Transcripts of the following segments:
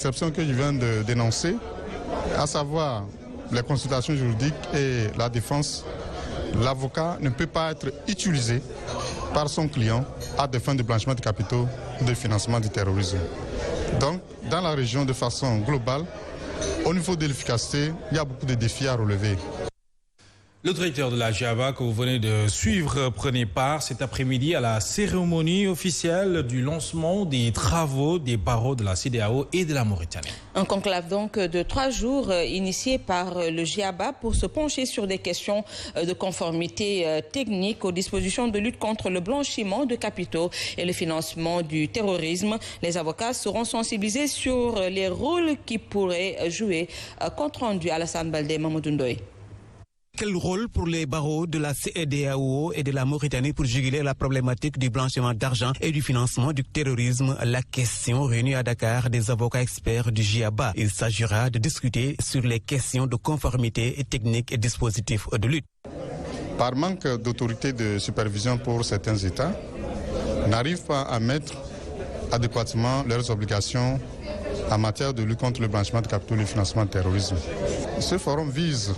L'exception que je viens de dénoncer, à savoir les consultations juridiques et la défense, l'avocat ne peut pas être utilisé par son client à des fins de blanchiment de capitaux ou de financement du terrorisme. Donc, dans la région de façon globale, au niveau de l'efficacité, il y a beaucoup de défis à relever. Le directeur de la GIABA que vous venez de suivre prenait part cet après-midi à la cérémonie officielle du lancement des travaux des barreaux de la CEDEAO et de la Mauritanie. Un conclave donc de 3 jours initié par le GIABA pour se pencher sur des questions de conformité technique aux dispositions de lutte contre le blanchiment de capitaux et le financement du terrorisme. Les avocats seront sensibilisés sur les rôles qui pourraient jouer. Compte rendu Alassane Baldé, Mamadou Ndoye. Quel rôle pour les barreaux de la CEDEAO et de la Mauritanie pour juguler la problématique du blanchiment d'argent et du financement du terrorisme? La question réunie à Dakar des avocats experts du GIABA. Il s'agira de discuter sur les questions de conformité technique et dispositifs de lutte. Par manque d'autorité de supervision pour certains États, n'arrivent pas à mettre adéquatement leurs obligations en matière de lutte contre le blanchiment de capitaux et le financement du terrorisme. Ce forum vise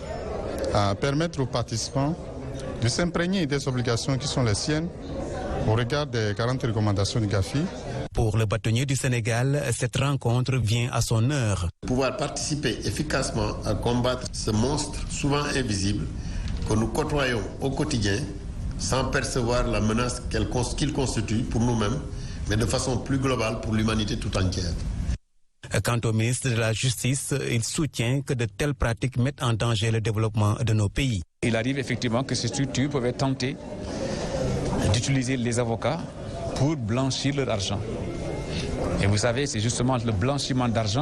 à permettre aux participants de s'imprégner des obligations qui sont les siennes au regard des 40 recommandations du GAFI. Pour le bâtonnier du Sénégal, cette rencontre vient à son heure. Pouvoir participer efficacement à combattre ce monstre souvent invisible que nous côtoyons au quotidien sans percevoir la menace qu'il constitue pour nous-mêmes, mais de façon plus globale pour l'humanité tout entière. Quant au ministre de la Justice, il soutient que de telles pratiques mettent en danger le développement de nos pays. Il arrive effectivement que ces structures peuvent tenter d'utiliser les avocats pour blanchir leur argent. Et vous savez, c'est justement le blanchiment d'argent